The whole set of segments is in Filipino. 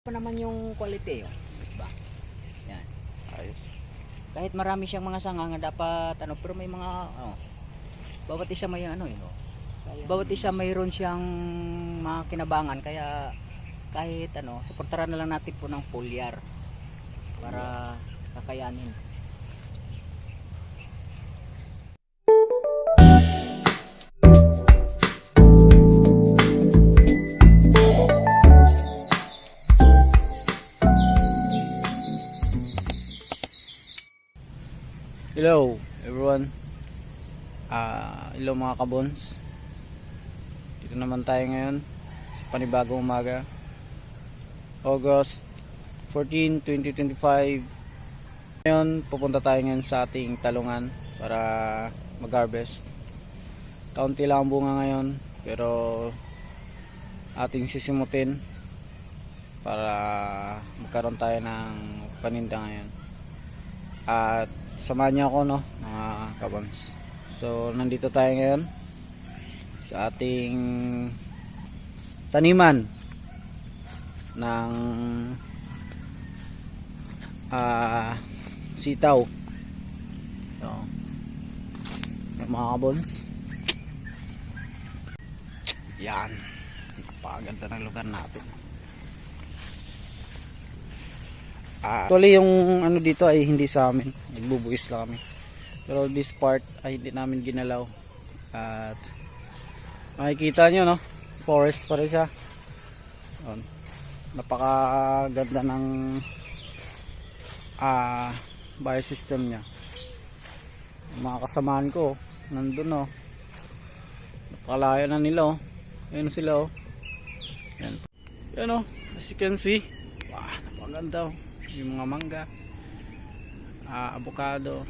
Pa naman yung quality, oh. Diba? Yan. Ayos. Kahit marami siyang mga sanga nga dapat ano, pero may mga bawat isa may ano, oh. Bawat isa mayroon siyang mga kinabangan, kaya kahit ano, suportahan na lang natin po ng foliar para kakayanin. Hello everyone. Hello mga kabons. Dito naman tayo ngayon sa panibagong umaga. August 14, 2025. Ngayon pupunta tayo ngayon sa ating talungan para mag-harvest. Kaunti lang ang bunga ngayon, pero ating sisimutin para magkaroon tayo ng paninda ngayon. At samahan niyo ako, no, mga kabons. So nandito tayo ngayon sa ating taniman ng sitaw. So yung mga kabons, yan, napakaganda ng lugar natin. Actually yung ano dito ay hindi sa amin, nagbubuhis lang kami, pero this part ay hindi namin ginalaw. At makikita nyo, no, forest pa rin siya. Napakaganda ng biosystem nya. Yung mga kasamaan ko nandun, no, napakalayo na nila, oh. Ayun sila, oh. Yan, yan, oh, as you can see. Wow, napakaganda, oh. Yung mga mangga, avocado,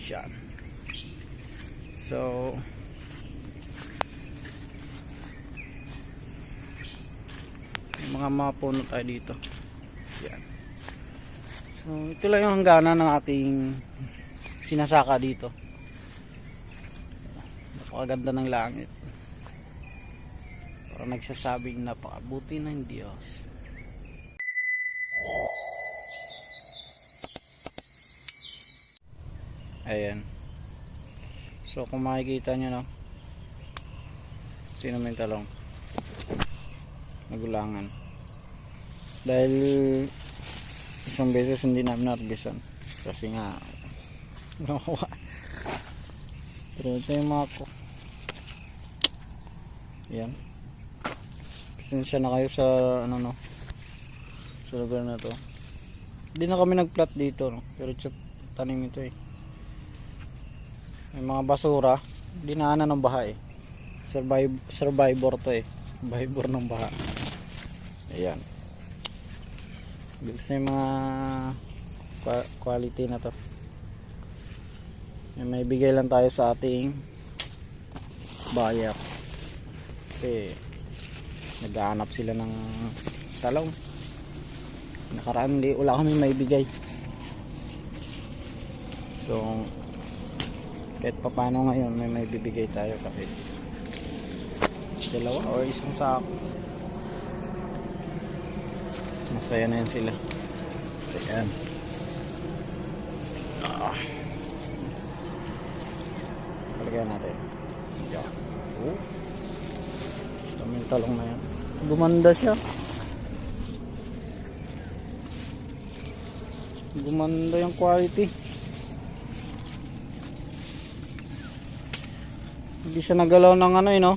yan. So yung mga puno tayo dito, yan. So ito lang yung hangganan ng ating sinasaka dito. Napakaganda ng langit, parang nagsasabing napakabuti ng Diyos. Ayan. So kung makikita nyo, no, sino may talong nagulangan dahil isang beses hindi namin narbisan kasi nga nakuha. Pero ito yung mga ko, yan. Pasensya na kayo sa ano, no, sa lugar na to. Hindi na kami nag-plot dito, no, pero tanim ito, eh. May mga basura, dinaanan ng baha, eh. Survivor to, eh. Survivor ng baha. Ayan. Gusto yung mga quality na to. May bigay lang tayo sa ating buyer. Kasi naghahanap sila ng talong. Nakaraan hindi wala kami may bigay. So kahit pa paano ngayon may bibigay tayo kasi dalawa o isang sako. Masaya na yan sila. Ayan. Palagyan natin. Yan. Daming talong na yan. Gumanda siya. Gumanda yung quality. Hindi siya nagalaw ng ano, eh, no?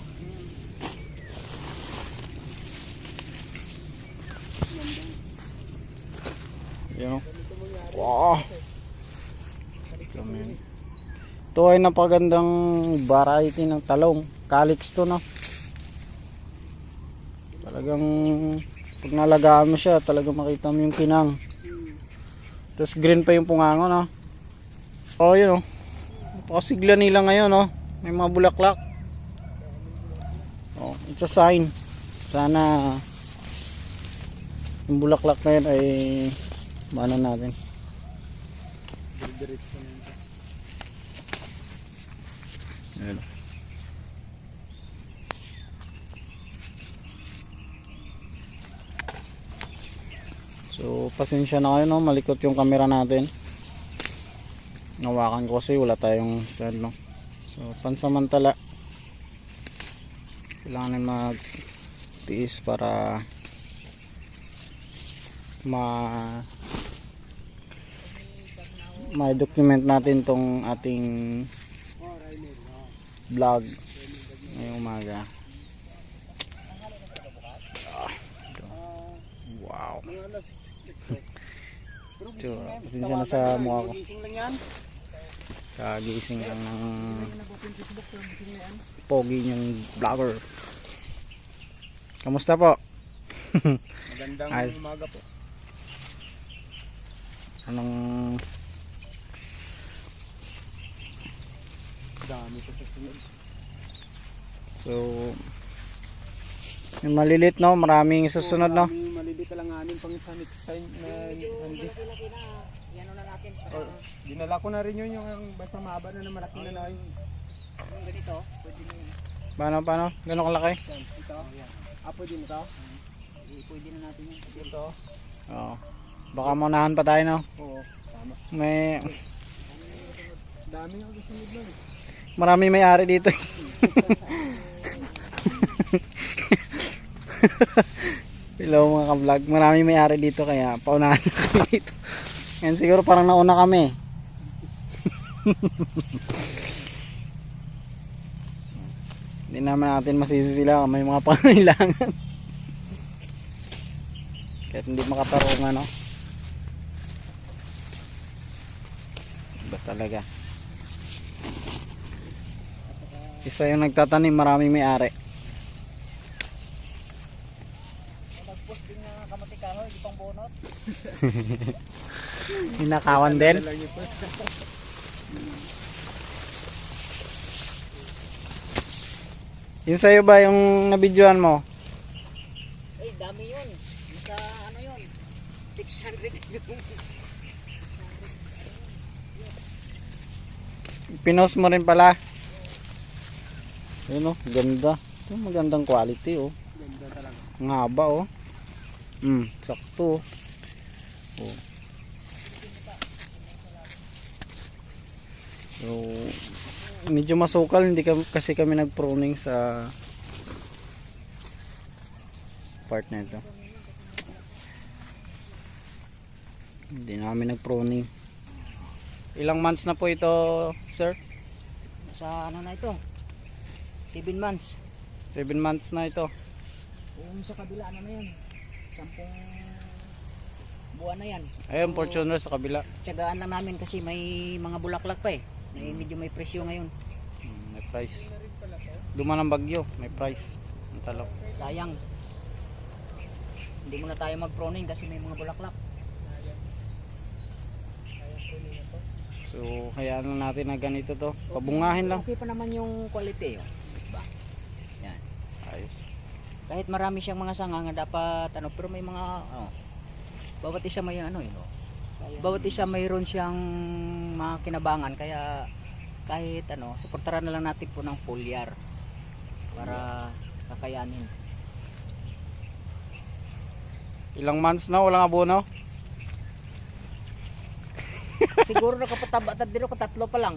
Yan, no? Wow! Ito ay napagandang variety ng talong. Calyx to, no? Talagang pag nalagaan mo siya, talagang makita mo yung kinang. Tapos green pa yung pungango, no? Oh, yun, no? Napakasigla nila ngayon, no? May mga bulaklak. Oh, it's a sign. Sana yung bulaklak na yun ay maano natin. Ayan. So pasensya na kayo, no, malikot yung camera natin. Nawakan ko kasi wala tayong stand, no. So pansamantala kailangan magtiis para ma-document natin tong ating vlog ngayong umaga. Wow. So, pasensya na sa mukha ko. Kagising lang ng pogi niyong vlogger. Kamusta po? Magandang umaga po. Anong Dami po sa sunod. so yung malilit, no, maraming susunod, no. Malilit alanganin pang sa next time na hindi. Yan na natin. Dinala ko na rin yun yung basta mahaba na malaki na na yun. Yung ganito, pwede na yun. Paano? Gano'ng kalaki? Ito. Pwede na ito. Pwede na natin yun. Ito. Oo. Baka maunahan pa tayo, no. Oo. Tama. May Dami yung kasunod lang. marami may-ari dito. Hello mga ka-vlog, marami may-ari dito kaya paunahan na kami dito. Yan siguro parang nauna kami. Hindi naman natin masisi sila, may mga pangailangan. Kahit hindi makatarungan, no. Iba talaga. Isa yung nagtatanim, maraming may-ari. Nag-post din ng kamatikahoy, di pang bonot. Hinakawan din. Yung sa'yo ba yung nabidyoan mo? Eh, dami yun. Sa ano yun? 600 yung... Pinost mo rin pala. Ayun, oh, ganda. Ito, magandang quality, oh. Ganda talaga. Ang haba, oh. Sakto. Oh. So, medyo masukal, hindi kasi kami nag-pruning sa part na ito. Hindi namin nag-pruning. Ilang months na po ito, sir? Sa ano na ito? 7 months. 7 months na ito. Kung sa kabila ano na yan? 10 buwan na yan. Ayun, Fortuner sa kabila. Tiyagaan lang namin kasi may mga bulaklak pa eh. Medyo may presyo ngayon. May price. Duman ng bagyo, may price. Ang talok. Sayang. Hindi muna tayo mag-pruning kasi may mga bulaklak. So, hayaan lang natin na ganito to. Pabungahin lang. Okay pa naman yung quality. Oh. Diba? Yan. Ayos. Kahit marami siyang mga sanga nga dapat ano, pero may mga bawat isa may ano yun. Bawat isa mayroon siyang mga kinabangan kaya kahit ano, suportahan na lang natin po ng foliar para kakayanin. Ilang months na walang abono? Siguro nakapataba dito ko 3 pa lang.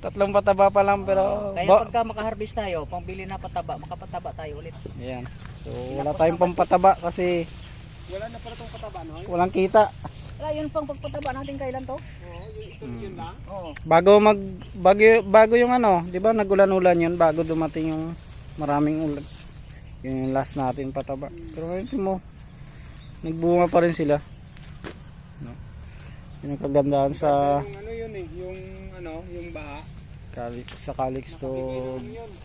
3 pataba pa lang pero Kaya pagka makaharvest tayo, pangbili na pataba, makapataba tayo ulit. ayan. So, wala tayong pampataba kasi Wala na pala itong kataba, no? walang kita. Wala, yun pang pagpataba natin kailan to? Oo, yun lang. Oo. Bago yung ano, 'di ba? Nagulan-ulan 'yun bago dumating yung maraming ulan. Yung last natin pataba. Pero ngayon mo nagbunga pa rin sila. No. Yung kagandahan sa Yung ano yun eh, yung baha. sa Calixto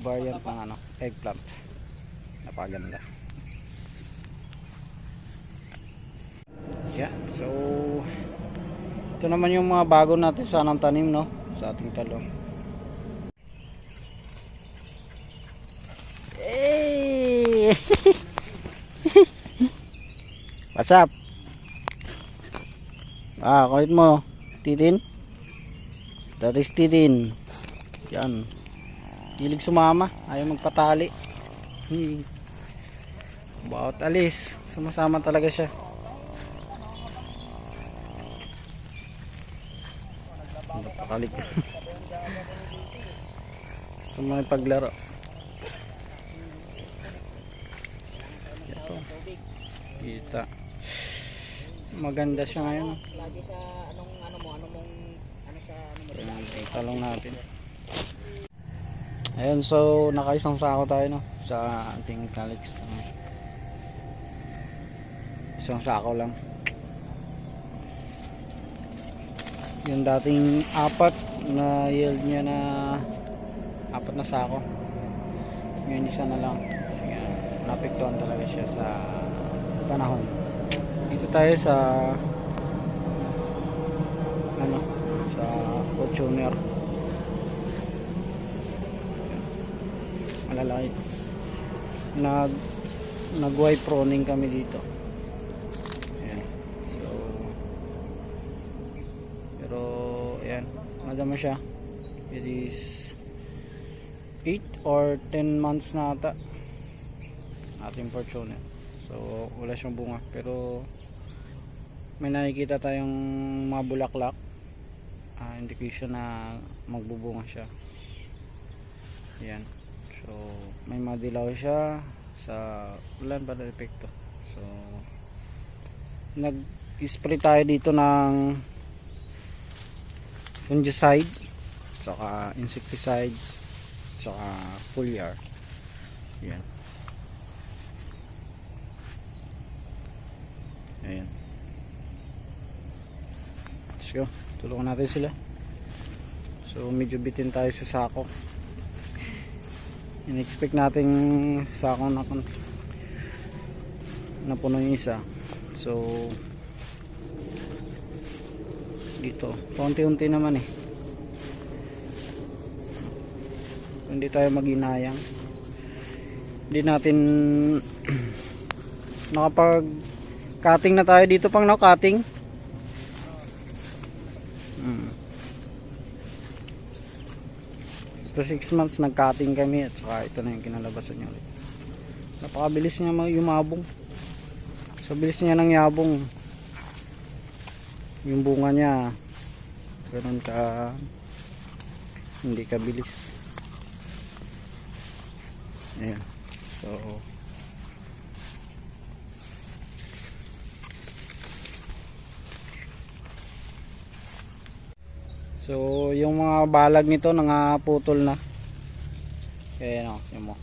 variant ng ano, eggplant. Napaganda. Yeah, so ito naman yung mga bago natin sanang tanim, no, sa ating talong. Hey! What's up? Kulit mo, Titin. That is Titin. Yan. Hilig sumama, ayaw magpatali. Bawat alis, sumasama talaga siya. nakalikot. Gusto mo yung paglaro. Ito. Kita. Maganda siya ngayon. Lagi sa ano sa Talong natin. Ayan, so nakaisang sako tayo no sa ating calyx. Isang sako lang. Yung dating apat na yield niya na apat na sako. Ngayon isa na lang. Kasi napektuhan talaga siya sa panahon. Dito tayo sa sa Fortuner. Malalaki. Nag-white proning kami dito. Ayan. So pero ayan, madama siya. It is 8 or 10 months na ata ating Fortuner. So wala siyang bunga pero may nakikita tayong mga bulaklak, indication na magbubunga siya. Ayan. So may madilaw siya sa ulan pa na epekto. So nag-spray tayo dito ng fungicide, saka insecticides, saka foliar. Ayan. Ayan. Let's go. Tulungan natin sila. So medyo bitin tayo sa sako. In-expect natin sako na puno yung isa. So dito paunti-unti naman eh. Hindi tayo maghinayang. Hindi natin nakapag cutting na tayo dito pang cutting. So 6 months nag-cutting kami at saka ito na yung kinalabasan niya ulit. Napakabilis niya yumabong. So bilis niya ng yabong. Yung bunga niya ganoon ka hindi kabilis. Ayan. So yung mga balag nito nangaputol na. Kaya no, yun mo.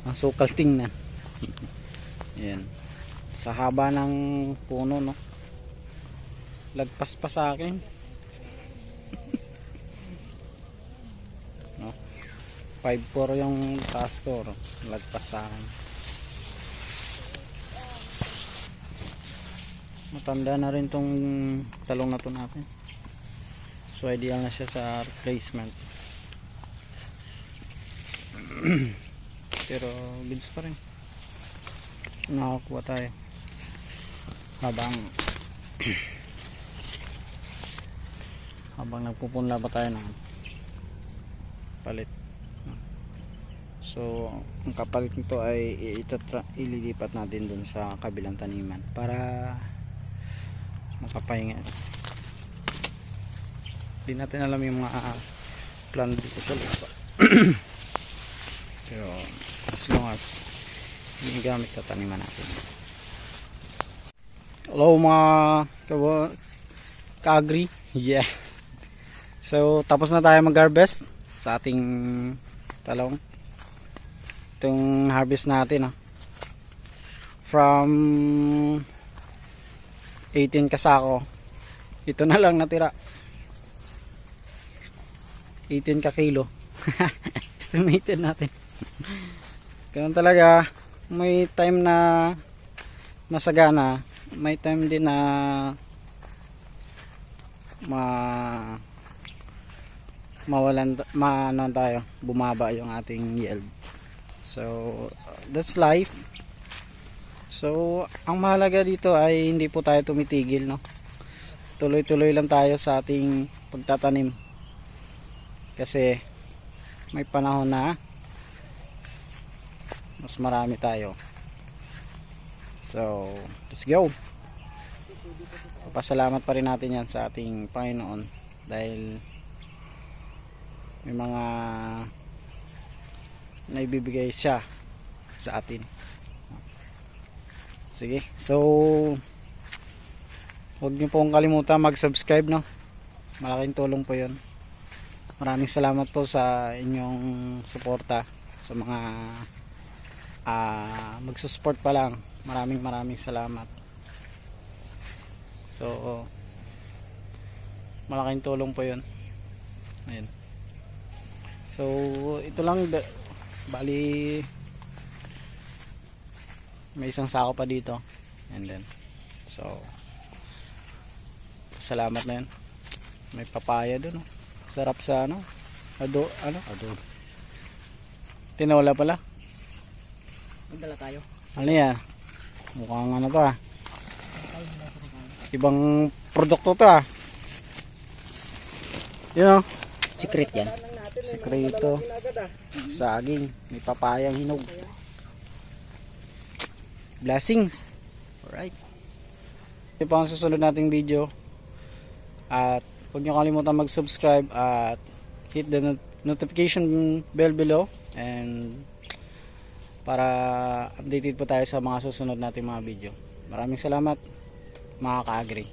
Ang sukal tingnan. Ayan. Sa haba ng puno no. Lagpas pa sa akin. No. 5'4" yung taas ko, no? Lagpas sa akin. Matanda na rin tong talong na to natin. So ideal na siya sa replacement. Pero bids pa rin. Nakakuha tayo. Habang nagpupunla pa tayo ng palit. So ang kapalit nito ay ililipat natin dun sa kabilang taniman para makapahinga. Hindi natin alam yung mga plan dito sa lupa. Pero as long as ginagamit sa taniman natin. Hello mga ka-agri. Yeah. So tapos na tayo mag-harvest sa ating talong. Itong harvest natin from 18 kasako, ito na lang natira. 18 ka kilo. Estimated natin. Ganun talaga. May time na masagana, may time din na mawalan tayo, bumaba yung ating yield. So that's life. So ang mahalaga dito ay hindi po tayo tumitigil, no? Tuloy-tuloy lang tayo sa ating pagtatanim. Kasi may panahon na mas marami tayo. So let's go. Pasalamat pa rin natin yan sa ating Panginoon dahil may mga naibibigay siya sa atin. Sige, so huwag niyo pong kalimutan mag-subscribe, no? Malaking tulong po yun. Maraming salamat po sa inyong suporta sa mga magsusupport pa lang. Maraming salamat. So malaking tulong po yun. Ayun. So ito lang, bali may isang sako pa dito, and then so salamat na yun. May papaya doon, oh. Sarap sa ado tinola pala. Magdala tayo. Ano yan, mukhang ano to, ibang produkto to, yun, oh. Secret yan. Sekreto, saging, may papayang hinog. Blessings. Alright, ito pa ang susunod nating video, at huwag nyo kalimutan mag-subscribe at hit the notification bell below, and para updated po tayo sa mga susunod nating mga video. Maraming salamat mga ka-agri.